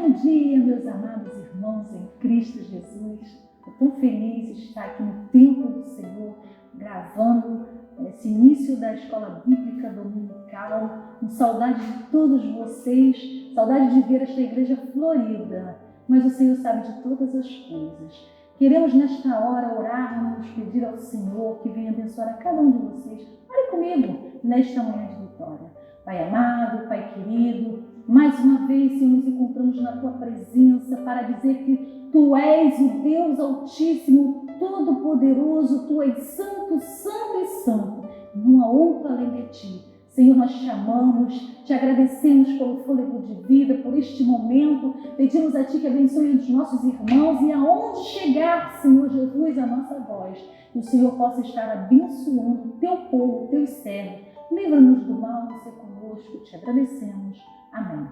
Bom dia, meus amados irmãos em Cristo Jesus. Estou tão feliz de estar aqui no templo do Senhor, gravando esse início da Escola Bíblica Dominical, com saudade de todos vocês, saudade de ver esta igreja florida, mas o Senhor sabe de todas as coisas. Queremos nesta hora orarmos, pedir ao Senhor que venha abençoar a cada um de vocês. Ore comigo nesta manhã de vitória. Pai amado, Pai querido, mais uma vez, Senhor, nos encontramos na Tua presença para dizer que Tu és o Deus Altíssimo, Todo-Poderoso, Tu és Santo, Santo e Santo. Não há outro além de Ti. Senhor, nós te amamos, te agradecemos pelo fôlego de vida, por este momento. Pedimos a Ti que abençoe os nossos irmãos e aonde chegar, Senhor Jesus, a nossa voz, que o Senhor possa estar abençoando o Teu povo, o Teu servo. Livra-nos do mal, ser conosco, te agradecemos. Amém.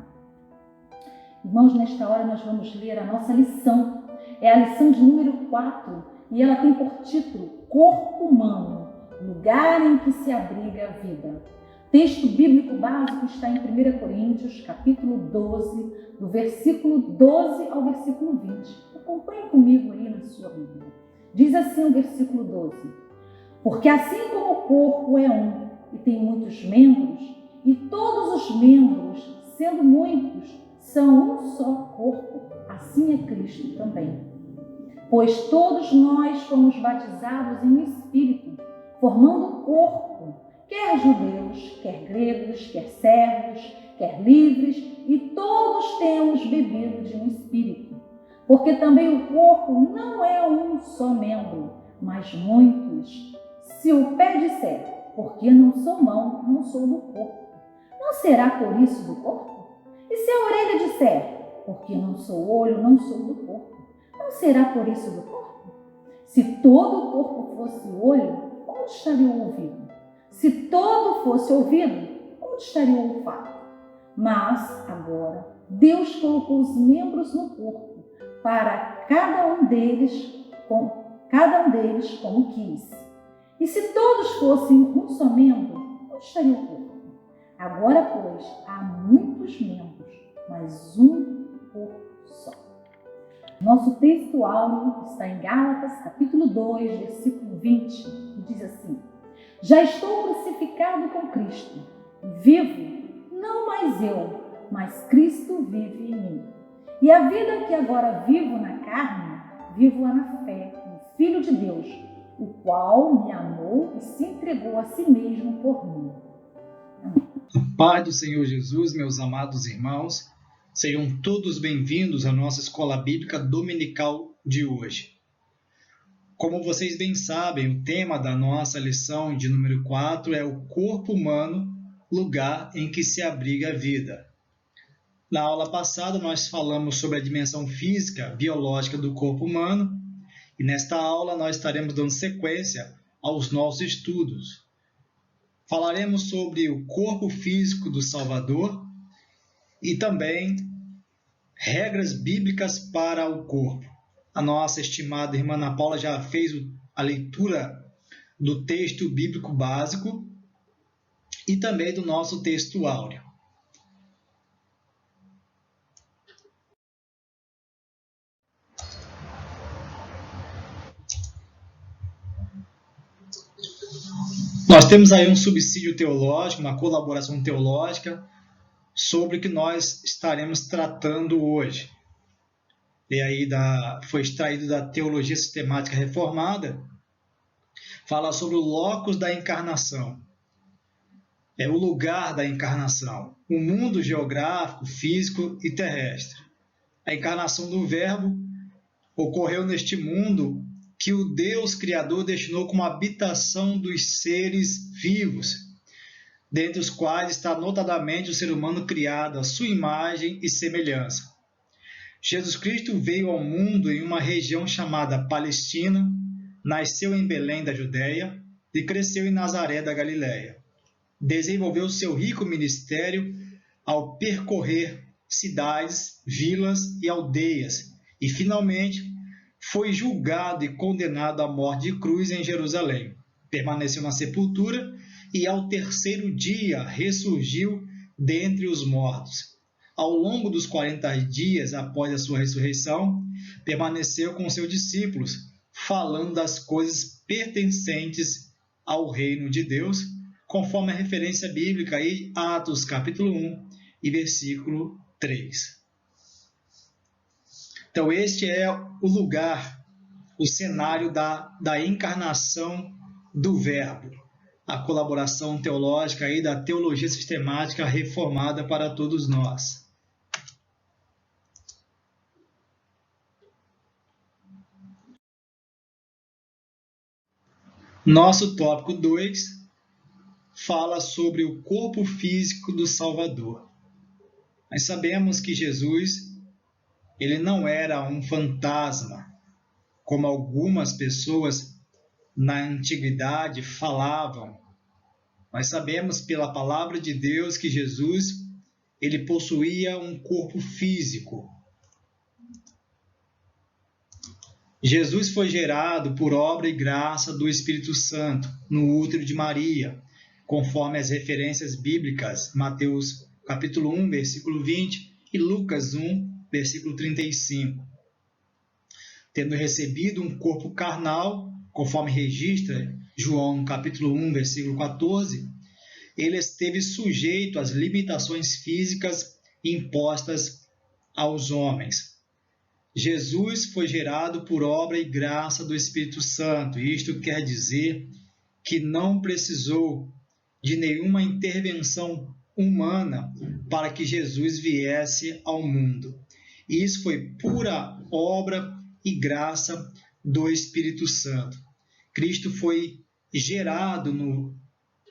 Irmãos, nesta hora nós vamos ler a nossa lição. É a lição de número 4 e ela tem por título Corpo Humano, lugar em que se abriga a vida. O texto bíblico básico está em 1 Coríntios, capítulo 12, do versículo 12 ao versículo 20. Acompanhe comigo aí na sua Bíblia. Diz assim o versículo 12: Porque assim como o corpo é um e tem muitos membros, e todos os membros, sendo muitos, são um só corpo, assim é Cristo também. Pois todos nós fomos batizados em um Espírito, formando o corpo, quer judeus, quer gregos, quer servos, quer livres, e todos temos bebido de um Espírito. Porque também o corpo não é um só membro, mas muitos. Se o pé disser, porque não sou mão, não sou do corpo, não será por isso do corpo? E se a orelha disser, porque não sou olho, não sou do corpo, não será por isso do corpo? Se todo o corpo fosse olho, onde estaria o ouvido? Se todo fosse ouvido, onde estaria o olfato? Mas, agora, Deus colocou os membros no corpo, para cada um deles como quis. E se todos fossem um só membro, onde estaria o corpo? Agora, pois, há muitos membros, mas um corpo só. Nosso texto áureo está em Gálatas, capítulo 2, versículo 20, que diz assim: Já estou crucificado com Cristo, e vivo, não mais eu, mas Cristo vive em mim. E a vida que agora vivo na carne, vivo-a na fé no Filho de Deus, o qual me amou e se entregou a si mesmo por mim. Amém. A paz do Senhor Jesus, meus amados irmãos, sejam todos bem-vindos à nossa Escola Bíblica Dominical de hoje. Como vocês bem sabem, o tema da nossa lição de número 4 é o corpo humano, lugar em que se abriga a vida. Na aula passada, nós falamos sobre a dimensão física, biológica do corpo humano, e nesta aula nós estaremos dando sequência aos nossos estudos. Falaremos sobre o corpo físico do Salvador e também regras bíblicas para o corpo. A nossa estimada irmã Ana Paula já fez a leitura do texto bíblico básico e também do nosso texto áureo. Nós temos aí um subsídio teológico, uma colaboração teológica sobre o que nós estaremos tratando hoje. E aí foi extraído da Teologia Sistemática Reformada, fala sobre o locus da encarnação. É o lugar da encarnação, o mundo geográfico, físico e terrestre. A encarnação do Verbo ocorreu neste mundo que o Deus Criador destinou como habitação dos seres vivos, dentre os quais está notadamente o ser humano criado à sua imagem e semelhança. Jesus Cristo veio ao mundo em uma região chamada Palestina, nasceu em Belém da Judéia e cresceu em Nazaré da Galiléia. Desenvolveu seu rico ministério ao percorrer cidades, vilas e aldeias e, finalmente, foi julgado e condenado à morte de cruz em Jerusalém. Permaneceu na sepultura e, ao terceiro dia, ressurgiu dentre os mortos. ao longo dos 40 dias após a sua ressurreição, permaneceu com seus discípulos, falando das coisas pertencentes ao reino de Deus, conforme a referência bíblica em Atos capítulo 1 e versículo 3. Então este é o lugar, o cenário da encarnação do Verbo, a colaboração teológica aí da teologia sistemática reformada para todos nós. Nosso tópico 2 fala sobre o corpo físico do Salvador. Nós sabemos que Jesus, ele não era um fantasma, como algumas pessoas na antiguidade falavam. Nós sabemos pela palavra de Deus que Jesus, ele possuía um corpo físico. Jesus foi gerado por obra e graça do Espírito Santo no útero de Maria, conforme as referências bíblicas, Mateus capítulo 1, versículo 20 e Lucas 1, versículo 35. Tendo recebido um corpo carnal, conforme registra João capítulo 1, versículo 14, ele esteve sujeito às limitações físicas impostas aos homens. Jesus foi gerado por obra e graça do Espírito Santo. Isto quer dizer que não precisou de nenhuma intervenção humana para que Jesus viesse ao mundo. Isso foi pura obra e graça do Espírito Santo.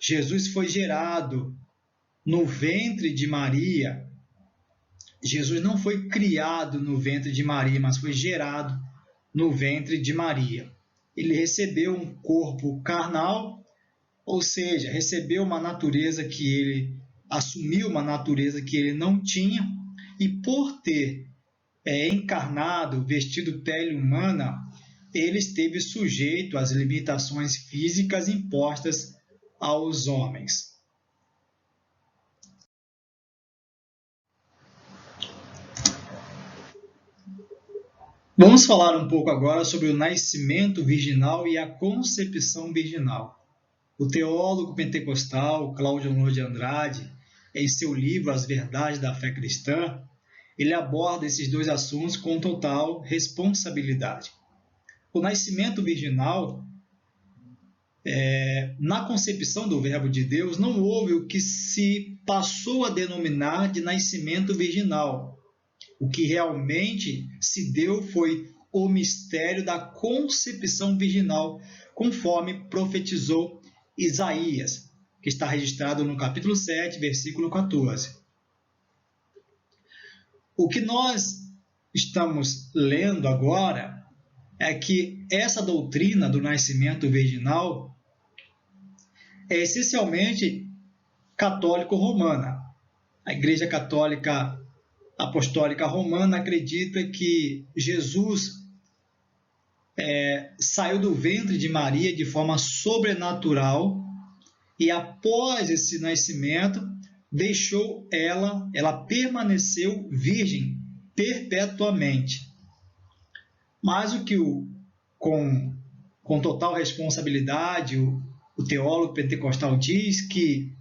Jesus foi gerado no ventre de Maria. Jesus não foi criado no ventre de Maria, mas foi gerado no ventre de Maria. Ele recebeu um corpo carnal, ou seja, recebeu uma natureza que ele assumiu, uma natureza que ele não tinha, e por ter encarnado, vestido pele humana, ele esteve sujeito às limitações físicas impostas aos homens. Vamos falar um pouco agora sobre o nascimento virginal e a concepção virginal. O teólogo pentecostal Cláudio Honor de Andrade, em seu livro As Verdades da Fé Cristã, ele aborda esses dois assuntos com total responsabilidade. O nascimento virginal, na concepção do Verbo de Deus, não houve o que se passou a denominar de nascimento virginal. O que realmente se deu foi o mistério da concepção virginal, conforme profetizou Isaías, que está registrado no capítulo 7, versículo 14. O que nós estamos lendo agora é que essa doutrina do nascimento virginal é essencialmente católico-romana. A Igreja Católica Apostólica Romana acredita que Jesus saiu do ventre de Maria de forma sobrenatural e após esse nascimento deixou ela permaneceu virgem perpetuamente. Mas o que com total responsabilidade o teólogo pentecostal diz que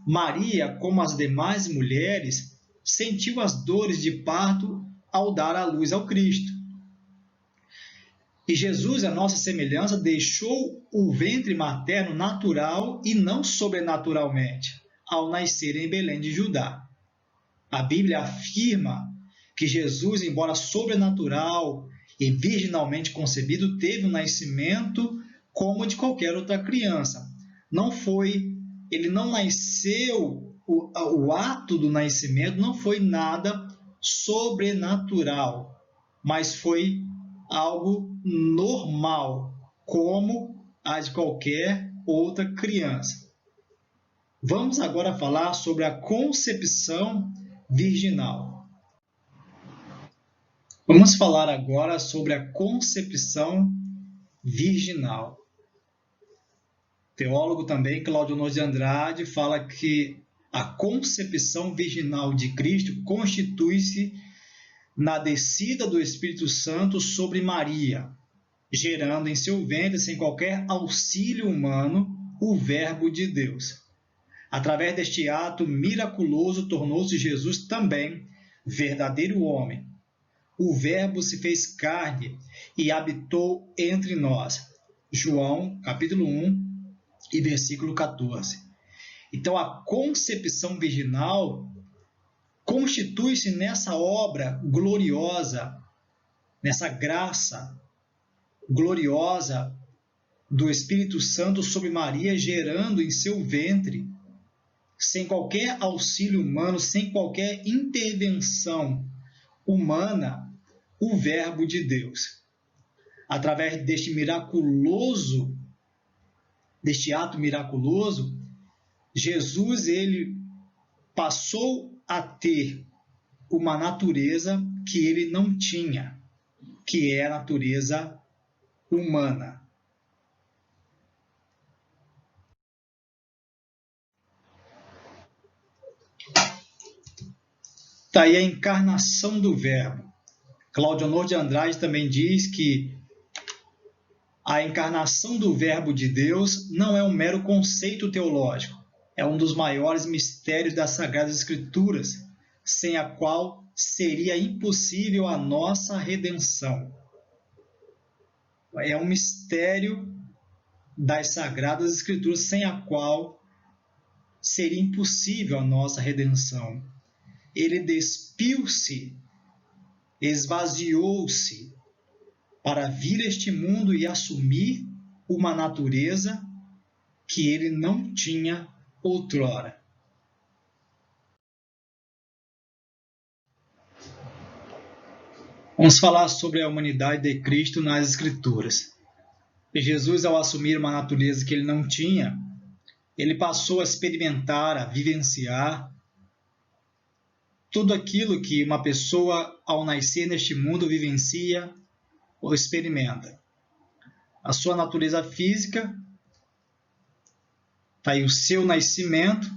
Maria, como as demais mulheres, sentiu as dores de parto ao dar à luz ao Cristo. E Jesus, a nossa semelhança, deixou o ventre materno natural e não sobrenaturalmente, ao nascer em Belém de Judá. A Bíblia afirma que Jesus, embora sobrenatural e virginalmente concebido, teve um nascimento como de qualquer outra criança. Ele não nasceu, o ato do nascimento não foi nada sobrenatural, mas foi algo normal, como a de qualquer outra criança. Vamos agora falar sobre a concepção virginal. Vamos falar agora sobre a concepção virginal. O teólogo também, Cláudio Honor de Andrade, fala que A concepção virginal de Cristo constitui-se na descida do Espírito Santo sobre Maria, gerando em seu ventre, sem qualquer auxílio humano, o Verbo de Deus. Através deste ato miraculoso, tornou-se Jesus também verdadeiro homem. O Verbo se fez carne e habitou entre nós. João, capítulo 1 e versículo 14. Então, a concepção virginal constitui-se nessa obra gloriosa, nessa graça gloriosa do Espírito Santo sobre Maria, gerando em seu ventre, sem qualquer auxílio humano, sem qualquer intervenção humana, o Verbo de Deus. Através deste ato miraculoso, Jesus ele passou a ter uma natureza que ele não tinha, que é a natureza humana. Está aí a encarnação do Verbo. Cláudio Honor de Andrade também diz que a encarnação do Verbo de Deus não é um mero conceito teológico, é um dos maiores mistérios das Sagradas Escrituras, sem a qual seria impossível a nossa redenção. É um mistério das Sagradas Escrituras, sem a qual seria impossível a nossa redenção. Ele despiu-se, esvaziou-se para vir a este mundo e assumir uma natureza que ele não tinha outrora. Vamos falar sobre a humanidade de Cristo nas Escrituras. Jesus, ao assumir uma natureza que ele não tinha, ele passou a experimentar, a vivenciar tudo aquilo que uma pessoa, ao nascer neste mundo, vivencia ou experimenta. A sua natureza física, está aí o seu nascimento,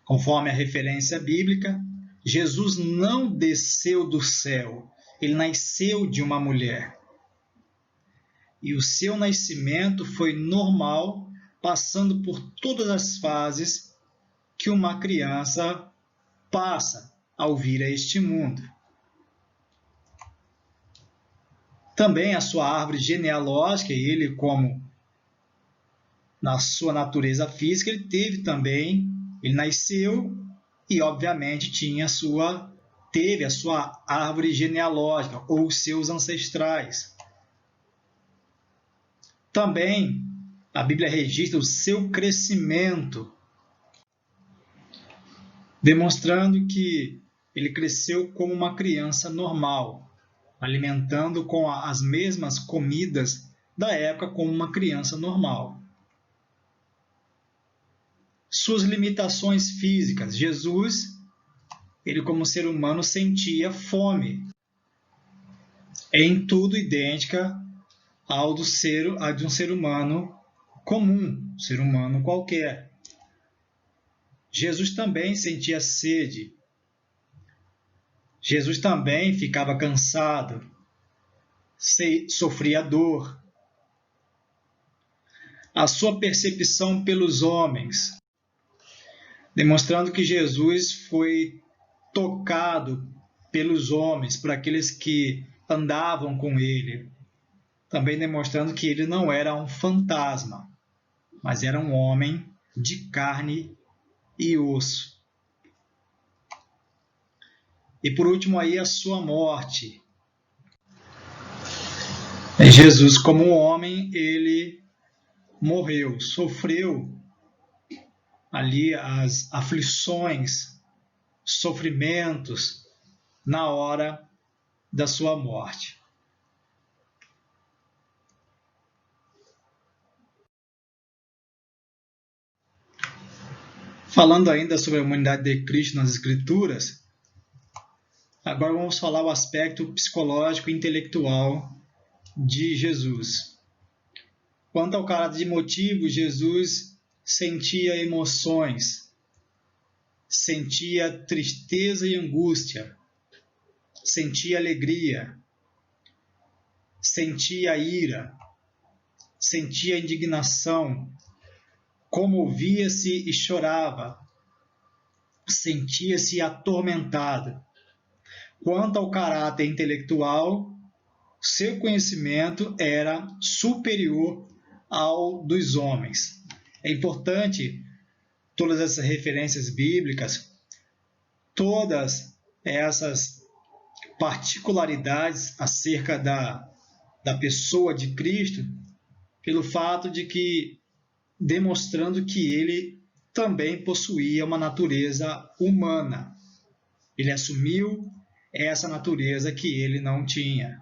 conforme a referência bíblica. Jesus não desceu do céu, ele nasceu de uma mulher. E o seu nascimento foi normal, passando por todas as fases que uma criança passa ao vir a este mundo. Também a sua árvore genealógica, ele como na sua natureza física, ele nasceu e obviamente teve a sua árvore genealógica ou seus ancestrais. Também a Bíblia registra o seu crescimento, demonstrando que ele cresceu como uma criança normal, alimentando com as mesmas comidas da época como uma criança normal. Suas limitações físicas. Jesus, ele como ser humano sentia fome. É em tudo idêntica ao de um ser humano comum, ser humano qualquer. Jesus também sentia sede. Jesus também ficava cansado, sofria dor. A sua percepção pelos homens, demonstrando que Jesus foi tocado pelos homens, por aqueles que andavam com ele. Também demonstrando que ele não era um fantasma, mas era um homem de carne e osso. E por último aí a sua morte. Jesus, como um homem, ele morreu, sofreu ali as aflições, sofrimentos na hora da sua morte. Falando ainda sobre a humanidade de Cristo nas Escrituras, agora vamos falar o aspecto psicológico e intelectual de Jesus. Quanto ao caráter de motivo, Jesus sentia emoções. sentia tristeza e angústia, sentia alegria, sentia ira, sentia indignação, comovia-se e chorava, sentia-se atormentado. Quanto ao caráter intelectual, seu conhecimento era superior ao dos homens. É importante todas essas referências bíblicas, todas essas particularidades acerca da pessoa de Cristo, pelo fato de que, demonstrando que ele também possuía uma natureza humana. Ele assumiu essa natureza que ele não tinha.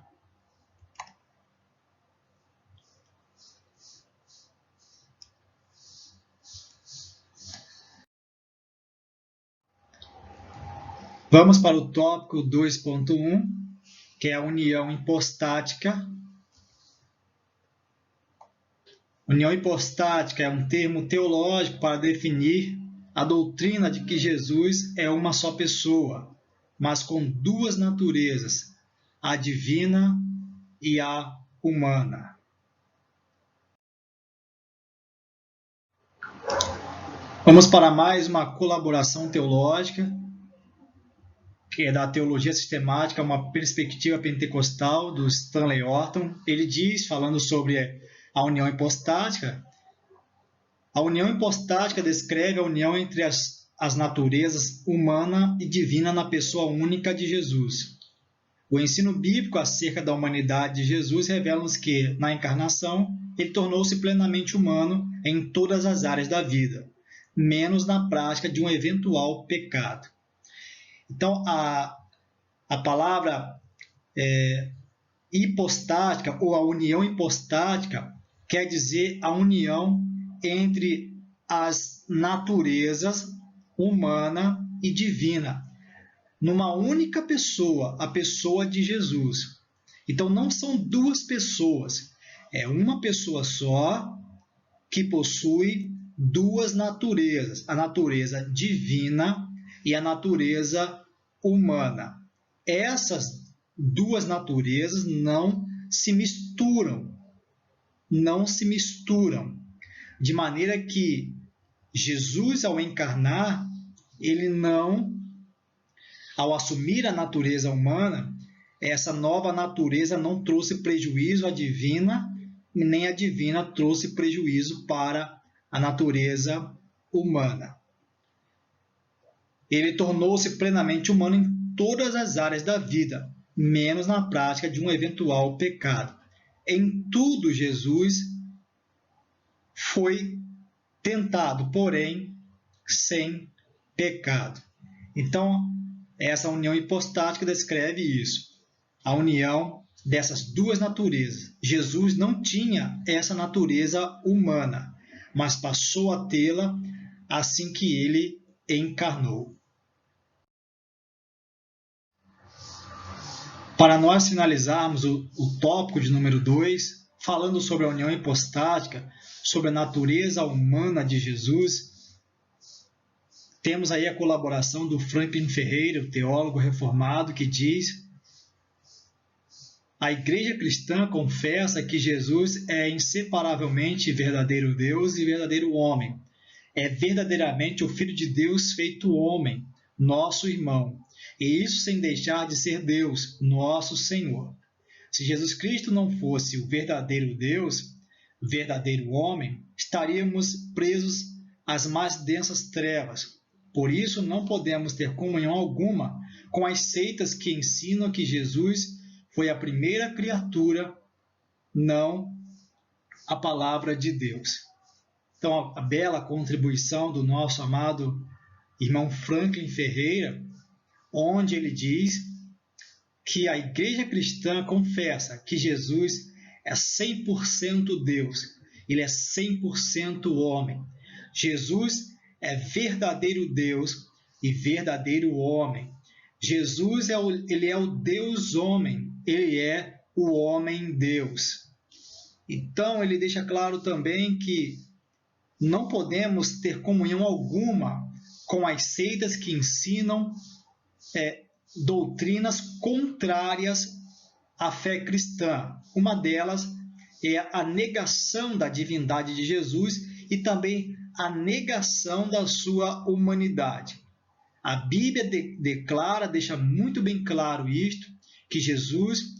Vamos para o tópico 2.1, que é a união hipostática. União hipostática é um termo teológico para definir a doutrina de que Jesus é uma só pessoa, mas com duas naturezas, a divina e a humana. Vamos para mais uma colaboração teológica, que é da teologia sistemática, uma perspectiva pentecostal, do Stanley Orton. Ele diz, falando sobre a união hipostática, a união hipostática descreve a união entre as naturezas humana e divina na pessoa única de Jesus. O ensino bíblico acerca da humanidade de Jesus revela-nos que, na encarnação, ele tornou-se plenamente humano em todas as áreas da vida, menos na prática de um eventual pecado. Então, a palavra hipostática, ou a união hipostática, quer dizer a união entre as naturezas humana e divina, numa única pessoa, a pessoa de Jesus. Então, não são duas pessoas, é uma pessoa só que possui duas naturezas, a natureza divina e a natureza humana. Essas duas naturezas não se misturam, de maneira que Jesus, ao encarnar, ele não, ao assumir a natureza humana, essa nova natureza não trouxe prejuízo à divina, nem a divina trouxe prejuízo para a natureza humana. Ele tornou-se plenamente humano em todas as áreas da vida, menos na prática de um eventual pecado. Em tudo, Jesus foi tentado, porém, sem pecado. Então, essa união hipostática descreve isso, a união dessas duas naturezas. Jesus não tinha essa natureza humana, mas passou a tê-la assim que ele encarnou. Para nós finalizarmos o tópico de número 2, falando sobre a união hipostática, sobre a natureza humana de Jesus, temos aí a colaboração do Franklin Ferreira, o teólogo reformado, que diz: a Igreja cristã confessa que Jesus é inseparavelmente verdadeiro Deus e verdadeiro homem. É verdadeiramente o Filho de Deus feito homem, nosso irmão, e isso sem deixar de ser Deus, nosso Senhor. Se Jesus Cristo não fosse o verdadeiro Deus, verdadeiro homem, estaríamos presos às mais densas trevas. Por isso, não podemos ter comunhão alguma com as seitas que ensinam que Jesus foi a primeira criatura, não a palavra de Deus. Então, a bela contribuição do nosso amado irmão Franklin Ferreira, onde ele diz que a Igreja cristã confessa que Jesus é 100% Deus, ele é 100% homem. Jesus é verdadeiro Deus e verdadeiro homem. Jesus ele é o Deus homem, ele é o homem Deus. Então ele deixa claro também que não podemos ter comunhão alguma com as seitas que ensinam doutrinas contrárias à fé cristã. Uma delas é a negação da divindade de Jesus e também a negação da sua humanidade. A Bíblia declara, deixa muito bem claro isto, que Jesus,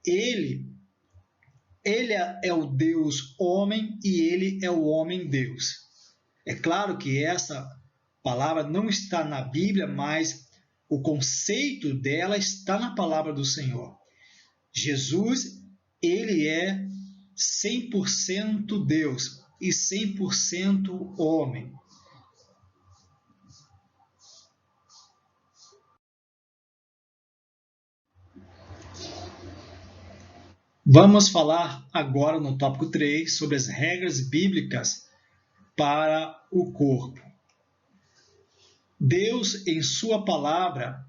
ele é o Deus homem e ele é o homem Deus. É claro que essa palavra não está na Bíblia, mas o conceito dela está na palavra do Senhor. Jesus, ele é 100% Deus e 100% homem. Vamos falar agora no tópico 3 sobre as regras bíblicas para o corpo. Deus, em sua palavra,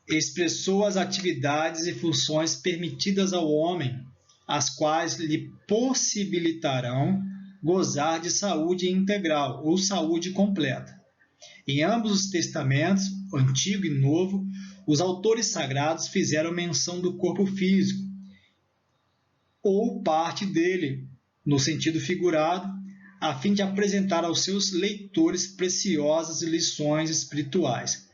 expressou as atividades e funções permitidas ao homem, as quais lhe possibilitarão gozar de saúde integral ou saúde completa. Em ambos os testamentos, Antigo e Novo, os autores sagrados fizeram menção do corpo físico, ou parte dele, no sentido figurado, a fim de apresentar aos seus leitores preciosas lições espirituais.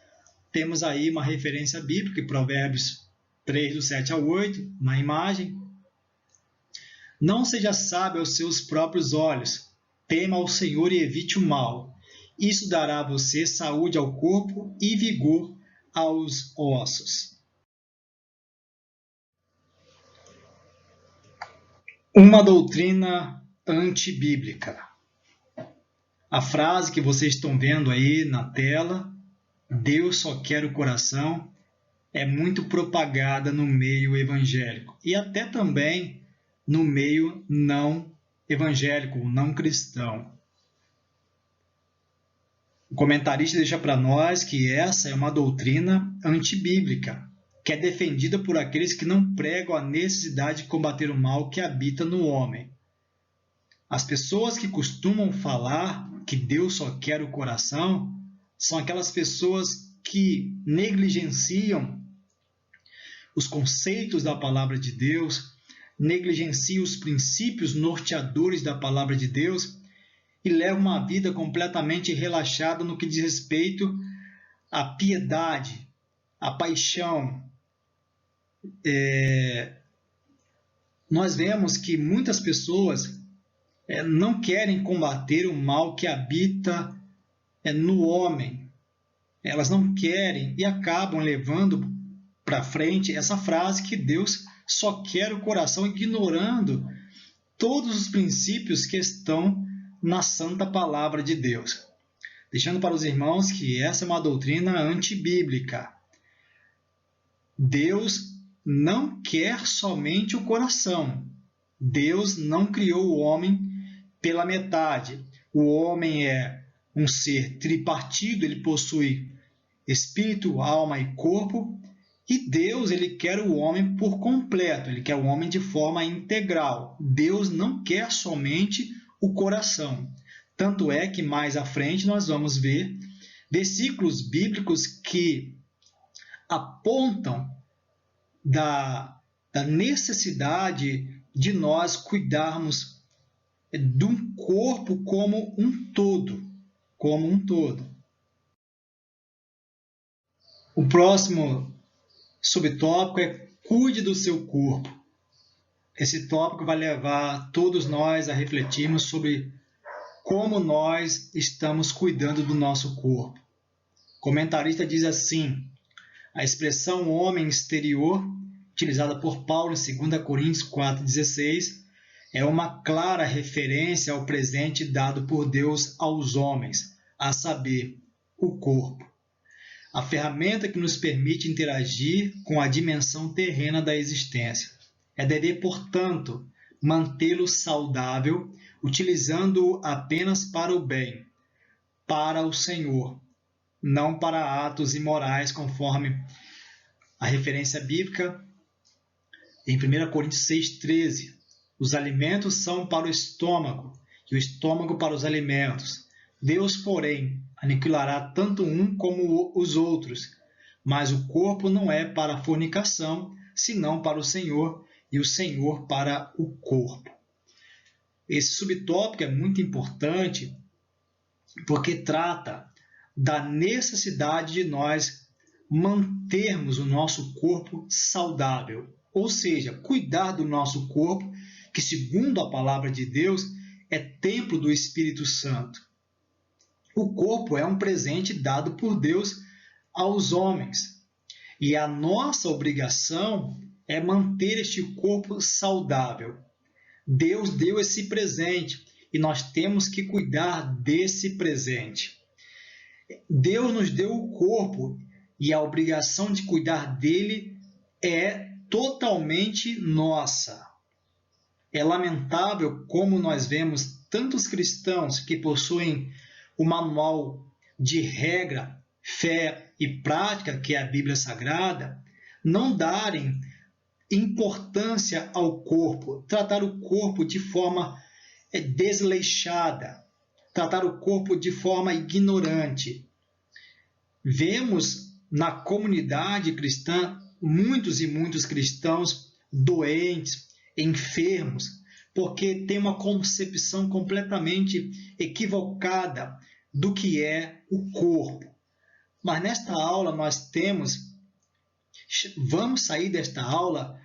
Temos aí uma referência bíblica, em Provérbios 3, do 7 ao 8, na imagem. Não seja sábio aos seus próprios olhos, tema ao Senhor e evite o mal. Isso dará a você saúde ao corpo e vigor aos ossos. Uma doutrina antibíblica. A frase que vocês estão vendo aí na tela, Deus só quer o coração, é muito propagada no meio evangélico e até também no meio não evangélico, não cristão. O comentarista deixa para nós que essa é uma doutrina antibíblica, que é defendida por aqueles que não pregam a necessidade de combater o mal que habita no homem. As pessoas que costumam falar que Deus só quer o coração são aquelas pessoas que negligenciam os conceitos da palavra de Deus, negligenciam os princípios norteadores da palavra de Deus e levam uma vida completamente relaxada no que diz respeito à piedade, à paixão. Nós vemos que muitas pessoas não querem combater o mal que habita no homem. Elas não querem e acabam levando para frente essa frase que Deus só quer o coração, ignorando todos os princípios que estão na santa palavra de Deus. Deixando para os irmãos que essa é uma doutrina antibíblica. Deus não quer somente o coração. Deus não criou o homem pela metade. O homem é um ser tripartido, ele possui espírito, alma e corpo, e Deus ele quer o homem por completo, ele quer o homem de forma integral. Deus não quer somente o coração. Tanto é que mais à frente nós vamos ver versículos bíblicos que apontam da necessidade de nós cuidarmos de um corpo como um todo. O próximo subtópico é cuide do seu corpo. Esse tópico vai levar todos nós a refletirmos sobre como nós estamos cuidando do nosso corpo. O comentarista diz assim: a expressão homem exterior, utilizada por Paulo em 2 Coríntios 4,16, é uma clara referência ao presente dado por Deus aos homens, a saber, o corpo. A ferramenta que nos permite interagir com a dimensão terrena da existência. É dever, portanto, mantê-lo saudável, utilizando-o apenas para o bem, para o Senhor, não para atos imorais, conforme a referência bíblica em 1 Coríntios 6,13. Os alimentos são para o estômago, e o estômago para os alimentos. Deus, porém, aniquilará tanto um como os outros. Mas o corpo não é para a fornicação, senão para o Senhor, e o Senhor para o corpo. Esse subtópico é muito importante porque trata da necessidade de nós mantermos o nosso corpo saudável, ou seja, cuidar do nosso corpo, que segundo a palavra de Deus é templo do Espírito Santo. O corpo é um presente dado por Deus aos homens, e a nossa obrigação é manter este corpo saudável. Deus deu esse presente e nós temos que cuidar desse presente. Deus nos deu o corpo e a obrigação de cuidar dele é totalmente nossa. É lamentável como nós vemos tantos cristãos que possuem o manual de regra, fé e prática, que é a Bíblia Sagrada, não darem importância ao corpo, tratar o corpo de forma desleixada, tratar o corpo de forma ignorante. Vemos na comunidade cristã muitos e muitos cristãos doentes, enfermos, porque tem uma concepção completamente equivocada do que é o corpo. Mas nesta aula vamos sair desta aula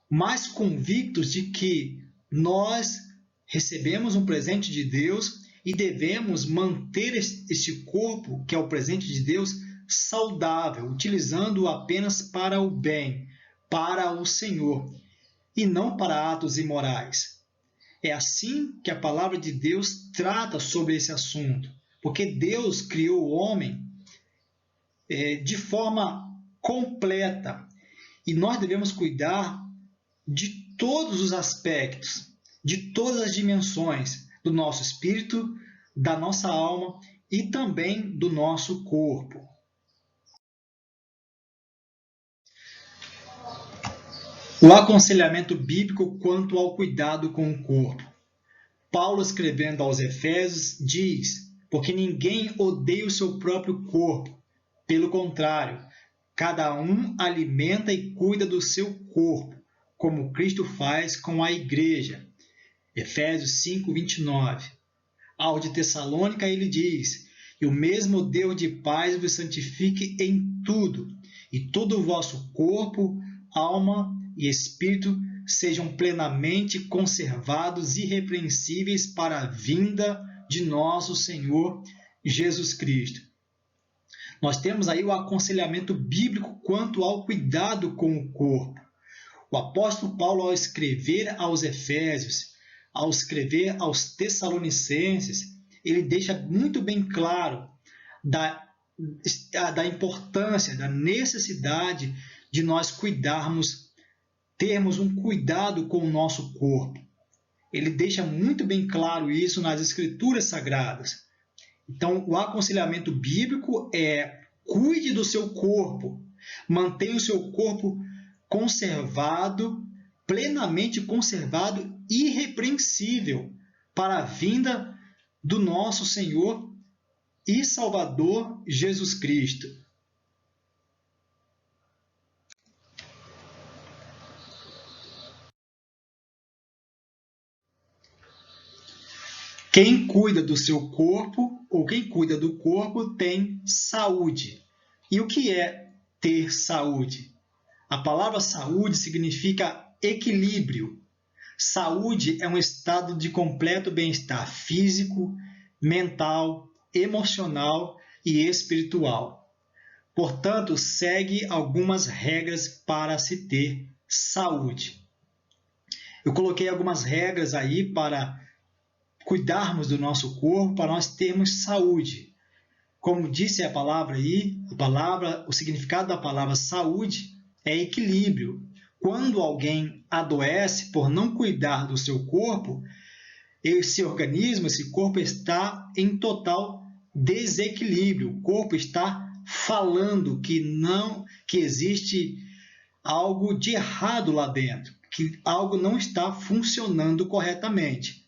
mais convictos de que nós recebemos um presente de Deus e devemos manter este corpo, que é o presente de Deus, saudável, utilizando-o apenas para o bem, para o Senhor, e não para atos imorais. É assim que a palavra de Deus trata sobre esse assunto, porque Deus criou o homem de forma completa, e nós devemos cuidar de todos os aspectos, de todas as dimensões do nosso espírito, da nossa alma e também do nosso corpo. O aconselhamento bíblico quanto ao cuidado com o corpo. Paulo, escrevendo aos Efésios, diz: porque ninguém odeia o seu próprio corpo. Pelo contrário, cada um alimenta e cuida do seu corpo, como Cristo faz com a igreja. Efésios 5, 29. Ao de Tessalônica ele diz: e o mesmo Deus de paz vos santifique em tudo, e todo o vosso corpo, alma e espírito sejam plenamente conservados irrepreensíveis para a vinda de nosso Senhor Jesus Cristo. Nós temos aí o aconselhamento bíblico quanto ao cuidado com o corpo. O apóstolo Paulo, ao escrever aos Efésios, ao escrever aos Tessalonicenses, ele deixa muito bem claro da importância, da necessidade de nós termos um cuidado com o nosso corpo. Ele deixa muito bem claro isso nas Escrituras Sagradas. Então, o aconselhamento bíblico é: cuide do seu corpo, mantenha o seu corpo conservado, plenamente conservado, irrepreensível, para a vinda do nosso Senhor e Salvador Jesus Cristo. Quem cuida do seu corpo, ou quem cuida do corpo, tem saúde. E o que é ter saúde? A palavra saúde significa equilíbrio. Saúde é um estado de completo bem-estar físico, mental, emocional e espiritual. Portanto, segue algumas regras para se ter saúde. Eu coloquei algumas regras aí para cuidarmos do nosso corpo, para nós termos saúde. Como disse a palavra aí, o significado da palavra saúde é equilíbrio. Quando alguém adoece por não cuidar do seu corpo, esse organismo, esse corpo está em total desequilíbrio. O corpo está falando que existe algo de errado lá dentro, que algo não está funcionando corretamente.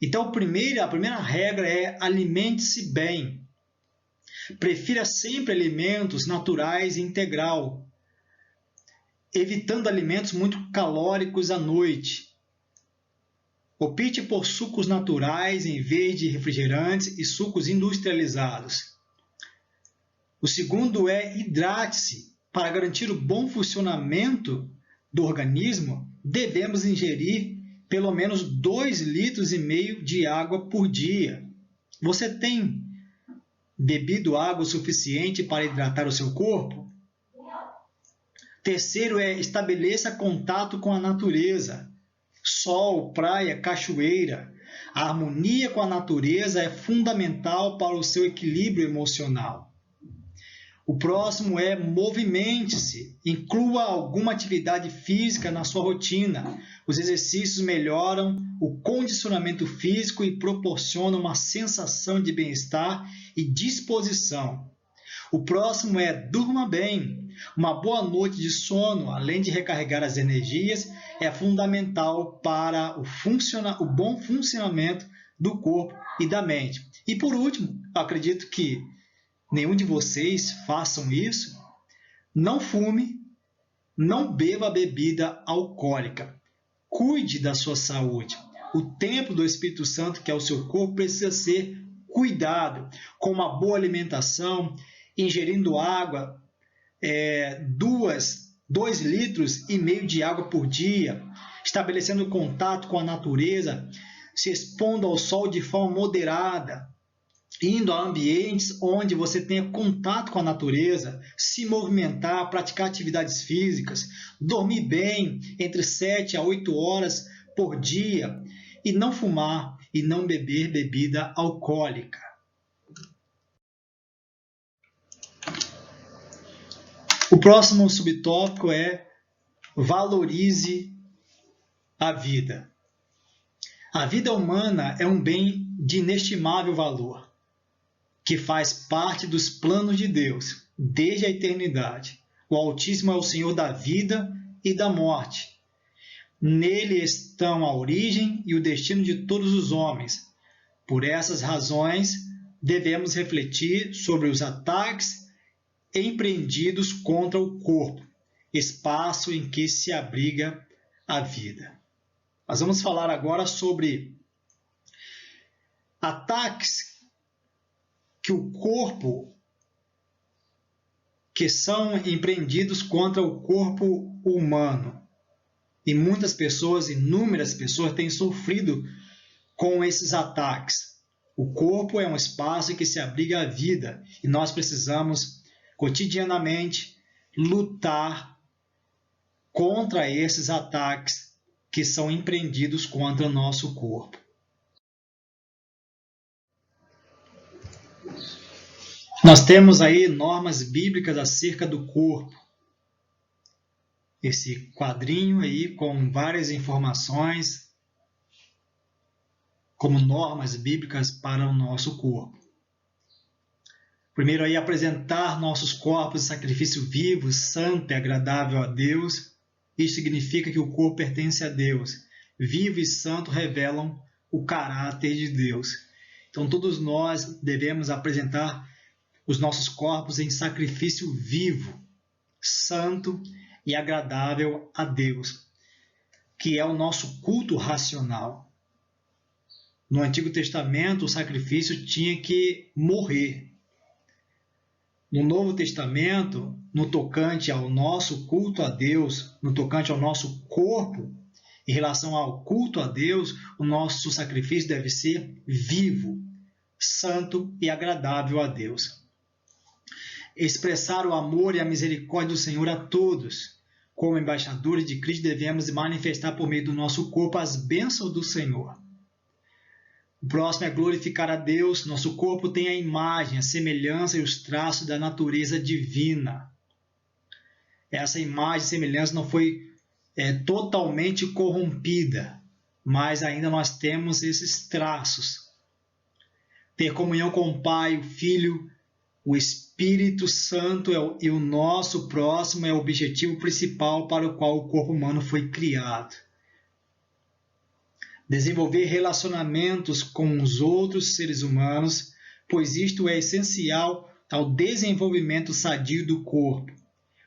Então, a primeira regra é: alimente-se bem. Prefira sempre alimentos naturais e integral, evitando alimentos muito calóricos à noite. Opte por sucos naturais em vez de refrigerantes e sucos industrializados. O segundo é hidrate-se. Para garantir o bom funcionamento do organismo, devemos ingerir pelo menos 2,5 litros de água por dia. Você tem bebido água o suficiente para hidratar o seu corpo? Terceiro é estabeleça contato com a natureza. Sol, praia, cachoeira. A harmonia com a natureza é fundamental para o seu equilíbrio emocional. O próximo é movimente-se. Inclua alguma atividade física na sua rotina. Os exercícios melhoram o condicionamento físico e proporcionam uma sensação de bem-estar e disposição. O próximo é durma bem. Uma boa noite de sono, além de recarregar as energias, é fundamental para o bom funcionamento do corpo e da mente. E por último, acredito que nenhum de vocês façam isso. Não fume, não beba bebida alcoólica. Cuide da sua saúde. O templo do Espírito Santo, que é o seu corpo, precisa ser cuidado com uma boa alimentação, ingerindo água, 2,5 litros de água por dia, estabelecendo contato com a natureza, se expondo ao sol de forma moderada, indo a ambientes onde você tenha contato com a natureza, se movimentar, praticar atividades físicas, dormir bem entre 7 a 8 horas por dia e não fumar e não beber bebida alcoólica. O próximo subtópico é valorize a vida. A vida humana é um bem de inestimável valor, que faz parte dos planos de Deus, desde a eternidade. O Altíssimo é o Senhor da vida e da morte. Nele estão a origem e o destino de todos os homens. Por essas razões, devemos refletir sobre os ataques empreendidos contra o corpo, espaço em que se abriga a vida. Nós vamos falar agora sobre ataques que são empreendidos contra o corpo humano. E muitas pessoas, inúmeras pessoas, têm sofrido com esses ataques. O corpo é um espaço em que se abriga a vida e nós precisamos cotidianamente lutar contra esses ataques que são empreendidos contra o nosso corpo. Nós temos aí normas bíblicas acerca do corpo. Esse quadrinho aí com várias informações como normas bíblicas para o nosso corpo. Primeiro aí apresentar nossos corpos em sacrifício vivo, santo e agradável a Deus. Isso significa que o corpo pertence a Deus. Vivo e santo revelam o caráter de Deus. Então todos nós devemos apresentar os nossos corpos em sacrifício vivo, santo e agradável a Deus, que é o nosso culto racional. No Antigo Testamento, o sacrifício tinha que morrer. No Novo Testamento, no tocante ao nosso culto a Deus, no tocante ao nosso corpo, em relação ao culto a Deus, o nosso sacrifício deve ser vivo, santo e agradável a Deus. Expressar o amor e a misericórdia do Senhor a todos. Como embaixadores de Cristo, devemos manifestar por meio do nosso corpo as bênçãos do Senhor. O próximo é glorificar a Deus. Nosso corpo tem a imagem, a semelhança e os traços da natureza divina. Essa imagem e semelhança não foi totalmente corrompida, mas ainda nós temos esses traços. Ter comunhão com o Pai, o Filho, o Espírito Santo e o nosso próximo é o objetivo principal para o qual o corpo humano foi criado. Desenvolver relacionamentos com os outros seres humanos, pois isto é essencial ao desenvolvimento sadio do corpo.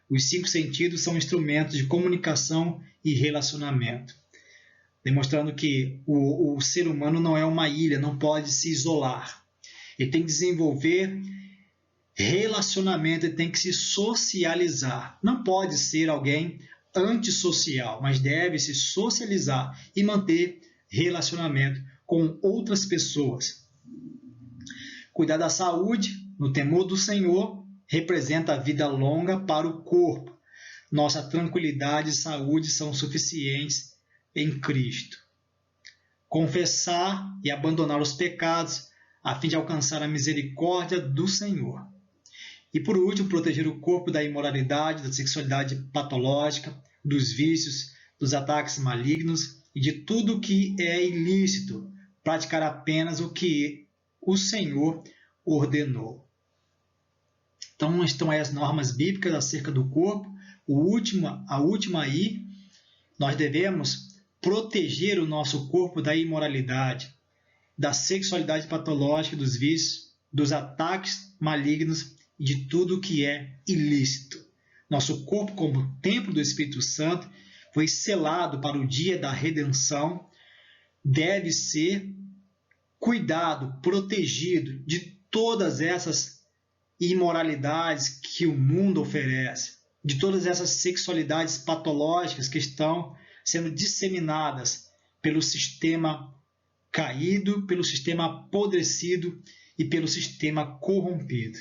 Os 5 sentidos são instrumentos de comunicação e relacionamento, demonstrando que o ser humano não é uma ilha, não pode se isolar. Ele tem que desenvolver relacionamento, ele tem que se socializar. Não pode ser alguém antissocial, mas deve se socializar e manter relacionamento com outras pessoas. Cuidar da saúde, no temor do Senhor, representa a vida longa para o corpo. Nossa tranquilidade e saúde são suficientes em Cristo. Confessar e abandonar os pecados, a fim de alcançar a misericórdia do Senhor. E por último, proteger o corpo da imoralidade, da sexualidade patológica, dos vícios, dos ataques malignos e de tudo que é ilícito, praticar apenas o que o Senhor ordenou. Então, estão aí as normas bíblicas acerca do corpo. A última aí, nós devemos proteger o nosso corpo da imoralidade, da sexualidade patológica, dos vícios, dos ataques malignos e de tudo que é ilícito. Nosso corpo, como templo do Espírito Santo, foi selado para o dia da redenção, deve ser cuidado, protegido de todas essas imoralidades que o mundo oferece, de todas essas sexualidades patológicas que estão sendo disseminadas pelo sistema caído, pelo sistema apodrecido e pelo sistema corrompido.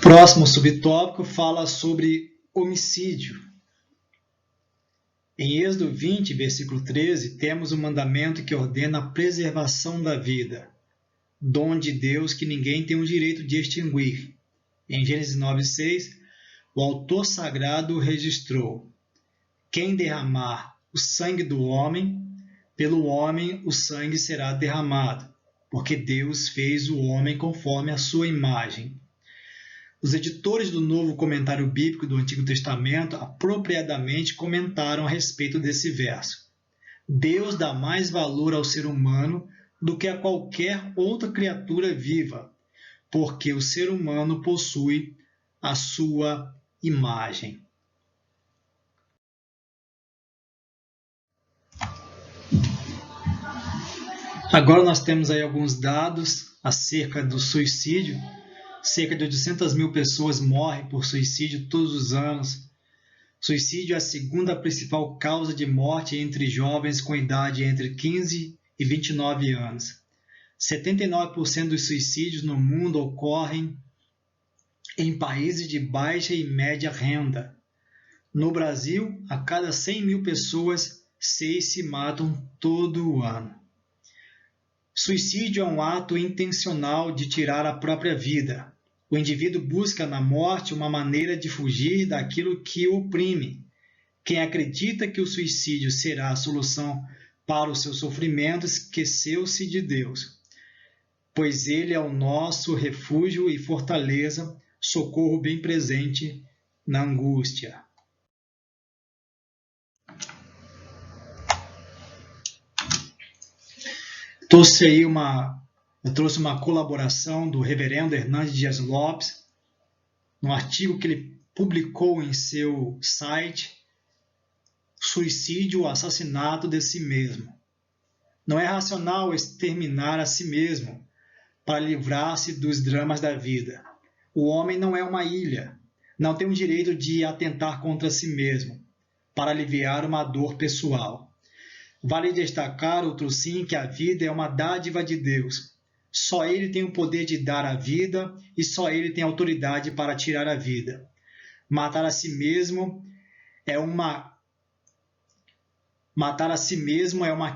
Próximo subtópico fala sobre homicídio. Em Êxodo 20, versículo 13, temos o mandamento que ordena a preservação da vida, dom de Deus que ninguém tem o direito de extinguir. Em Gênesis 9:6, o autor sagrado registrou: quem derramar o sangue do homem, pelo homem o sangue será derramado, porque Deus fez o homem conforme a sua imagem. Os editores do Novo Comentário Bíblico do Antigo Testamento apropriadamente comentaram a respeito desse verso. Deus dá mais valor ao ser humano do que a qualquer outra criatura viva, porque o ser humano possui a sua imagem. Agora nós temos aí alguns dados acerca do suicídio. Cerca de 800 mil pessoas morrem por suicídio todos os anos. Suicídio é a segunda principal causa de morte entre jovens com idade entre 15 e 29 anos. 79% dos suicídios no mundo ocorrem em países de baixa e média renda. No Brasil, a cada 100 mil pessoas, 6 se matam todo ano. Suicídio é um ato intencional de tirar a própria vida. O indivíduo busca na morte uma maneira de fugir daquilo que o oprime. Quem acredita que o suicídio será a solução para o seu sofrimento esqueceu-se de Deus, pois Ele é o nosso refúgio e fortaleza, socorro bem presente na angústia. Eu trouxe uma colaboração do reverendo Hernandes Dias Lopes, num artigo que ele publicou em seu site, Suicídio, o assassinato de si mesmo. Não é racional exterminar a si mesmo para livrar-se dos dramas da vida. O homem não é uma ilha, não tem o direito de atentar contra si mesmo, para aliviar uma dor pessoal. Vale destacar, outro sim, que a vida é uma dádiva de Deus. Só Ele tem o poder de dar a vida e só Ele tem autoridade para tirar a vida. Matar a si mesmo é uma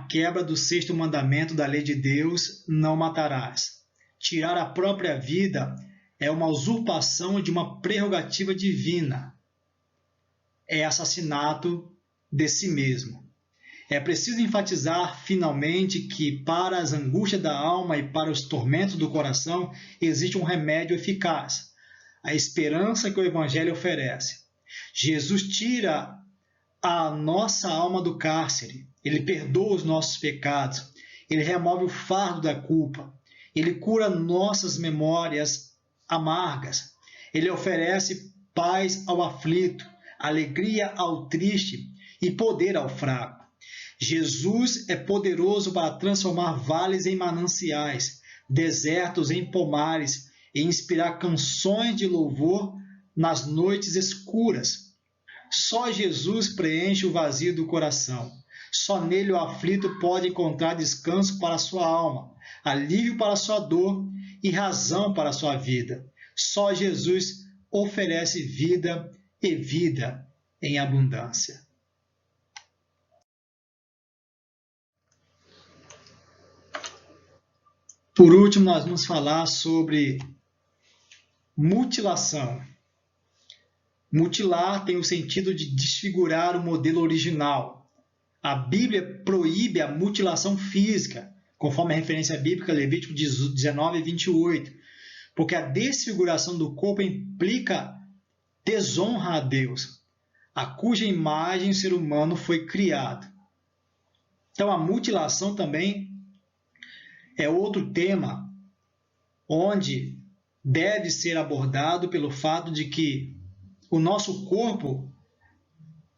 quebra do 6º mandamento da lei de Deus, não matarás. Tirar a própria vida é uma usurpação de uma prerrogativa divina. É assassinato de si mesmo. É preciso enfatizar, finalmente, que para as angústias da alma e para os tormentos do coração existe um remédio eficaz, a esperança que o Evangelho oferece. Jesus tira a nossa alma do cárcere, Ele perdoa os nossos pecados, Ele remove o fardo da culpa. Ele cura nossas memórias amargas. Ele oferece paz ao aflito, alegria ao triste e poder ao fraco. Jesus é poderoso para transformar vales em mananciais, desertos em pomares e inspirar canções de louvor nas noites escuras. Só Jesus preenche o vazio do coração. Só nele o aflito pode encontrar descanso para a sua alma, alívio para a sua dor e razão para a sua vida. Só Jesus oferece vida e vida em abundância. Por último, nós vamos falar sobre mutilação. Mutilar tem o sentido de desfigurar o modelo original. A Bíblia proíbe a mutilação física, conforme a referência bíblica Levítico 19 e 28, porque a desfiguração do corpo implica desonra a Deus, a cuja imagem o ser humano foi criado. Então, a mutilação também é outro tema onde deve ser abordado pelo fato de que o nosso corpo,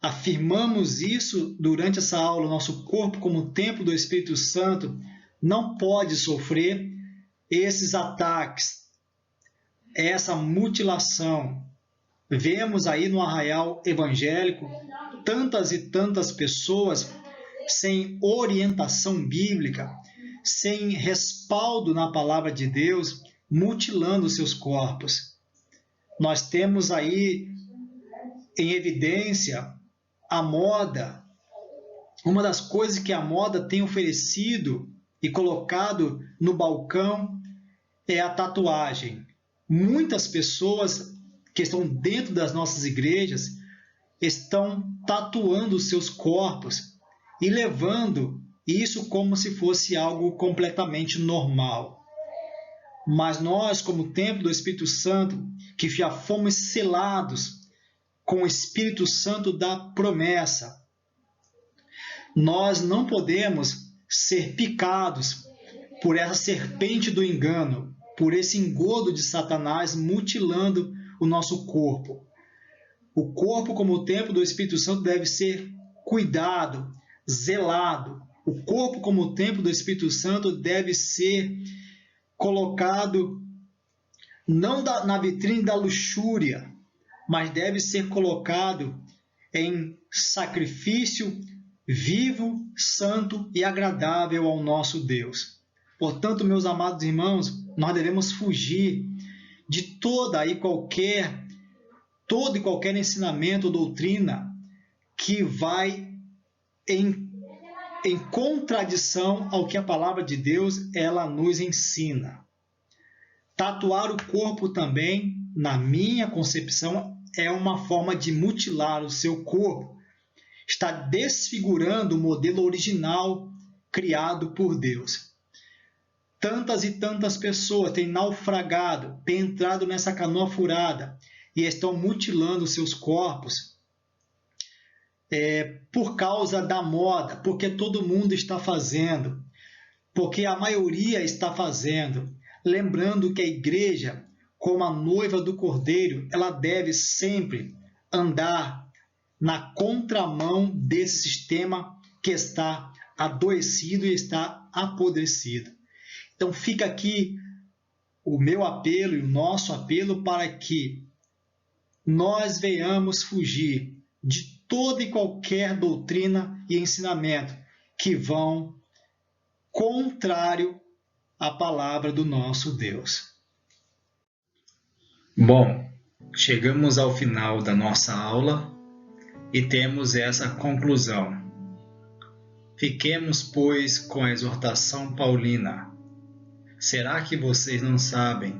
afirmamos isso durante essa aula, o nosso corpo como templo do Espírito Santo não pode sofrer esses ataques, essa mutilação. Vemos aí no arraial evangélico tantas e tantas pessoas sem orientação bíblica, sem respaldo na palavra de Deus, mutilando seus corpos. Nós temos aí em evidência a moda. Uma das coisas que a moda tem oferecido e colocado no balcão é a tatuagem. Muitas pessoas que estão dentro das nossas igrejas estão tatuando os seus corpos e levando isso como se fosse algo completamente normal. Mas nós, como templo do Espírito Santo, que já fomos selados com o Espírito Santo da promessa, nós não podemos ser picados por essa serpente do engano, por esse engodo de Satanás mutilando o nosso corpo. O corpo, como templo do Espírito Santo, deve ser cuidado, zelado. O corpo, como templo do Espírito Santo, deve ser colocado não na vitrine da luxúria, mas deve ser colocado em sacrifício vivo, santo e agradável ao nosso Deus. Portanto, meus amados irmãos, nós devemos fugir de todo e qualquer ensinamento ou doutrina que vai em contradição ao que a palavra de Deus ela nos ensina. Tatuar o corpo também, na minha concepção, é uma forma de mutilar o seu corpo. Está desfigurando o modelo original criado por Deus. Tantas e tantas pessoas têm naufragado, têm entrado nessa canoa furada e estão mutilando seus corpos por causa da moda, porque todo mundo está fazendo, porque a maioria está fazendo. Lembrando que a igreja, como a noiva do Cordeiro, ela deve sempre andar na contramão desse sistema que está adoecido e está apodrecido. Então fica aqui o meu apelo e o nosso apelo para que nós venhamos fugir de toda e qualquer doutrina e ensinamento que vão contrário à palavra do nosso Deus. Bom, chegamos ao final da nossa aula e temos essa conclusão. Fiquemos, pois, com a exortação paulina. Será que vocês não sabem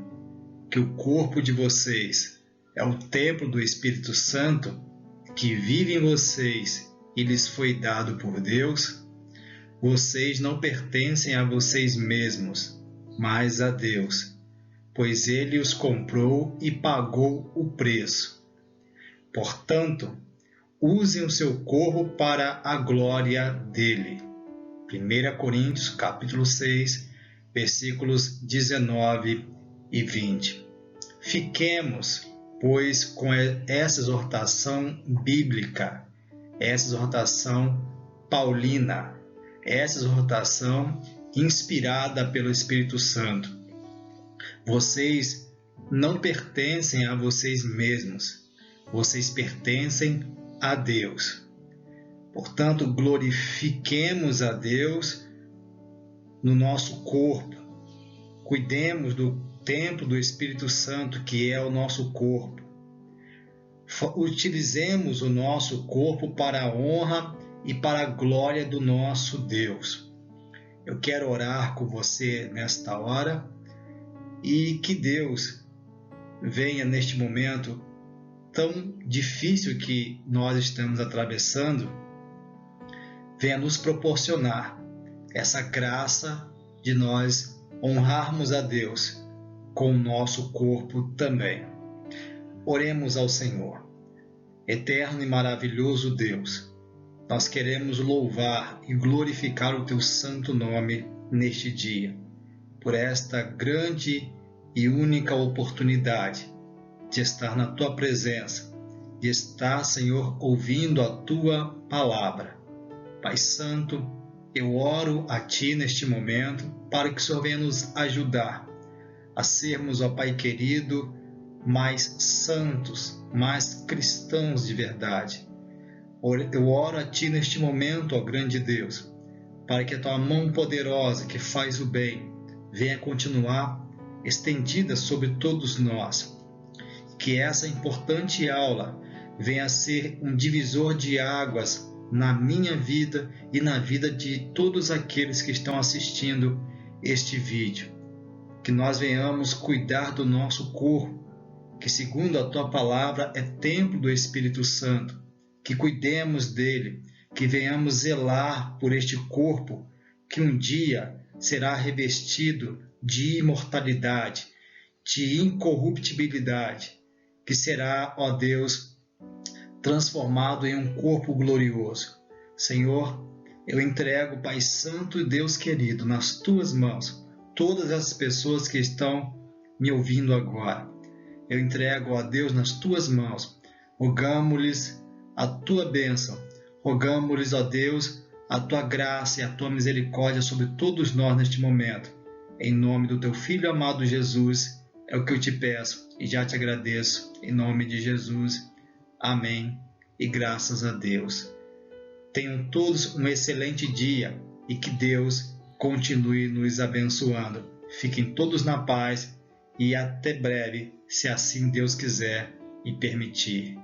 que o corpo de vocês é o templo do Espírito Santo que vive em vocês e lhes foi dado por Deus? Vocês não pertencem a vocês mesmos, mas a Deus, pois Ele os comprou e pagou o preço. Portanto, usem o seu corpo para a glória dele. 1 Coríntios, capítulo 6, versículos 19 e 20. Fiquemos, pois, com essa exortação bíblica, essa exortação paulina, essa exortação inspirada pelo Espírito Santo. Vocês não pertencem a vocês mesmos, vocês pertencem a Deus. Portanto, glorifiquemos a Deus no nosso corpo. Cuidemos do templo do Espírito Santo, que é o nosso corpo. Utilizemos o nosso corpo para a honra e para a glória do nosso Deus. Eu quero orar com você nesta hora e que Deus venha neste momento tão difícil que nós estamos atravessando, venha nos proporcionar essa graça de nós honrarmos a Deus com o nosso corpo também. Oremos ao Senhor. Eterno e maravilhoso Deus, nós queremos louvar e glorificar o Teu santo nome neste dia, por esta grande e única oportunidade de estar na Tua presença, de estar, Senhor, ouvindo a Tua palavra. Pai Santo, eu oro a Ti neste momento para que o Senhor venha nos ajudar a sermos, ó Pai querido, mais santos, mais cristãos de verdade. Eu oro a Ti neste momento, ó grande Deus, para que a Tua mão poderosa que faz o bem venha continuar estendida sobre todos nós. Que essa importante aula venha a ser um divisor de águas na minha vida e na vida de todos aqueles que estão assistindo este vídeo. Que nós venhamos cuidar do nosso corpo, que segundo a Tua palavra é templo do Espírito Santo, que cuidemos dele, que venhamos zelar por este corpo, que um dia será revestido de imortalidade, de incorruptibilidade, que será, ó Deus, transformado em um corpo glorioso. Senhor, eu entrego, Pai Santo e Deus querido, nas Tuas mãos, todas as pessoas que estão me ouvindo agora. Eu entrego, ó Deus, nas Tuas mãos. Rogamo-lhes a Tua bênção. Rogamo-lhes, ó Deus, a Tua graça e a Tua misericórdia sobre todos nós neste momento. Em nome do Teu Filho amado Jesus, é o que eu te peço e já te agradeço. Em nome de Jesus. Amém e graças a Deus. Tenham todos um excelente dia e que Deus continue nos abençoando. Fiquem todos na paz e até breve, se assim Deus quiser e permitir.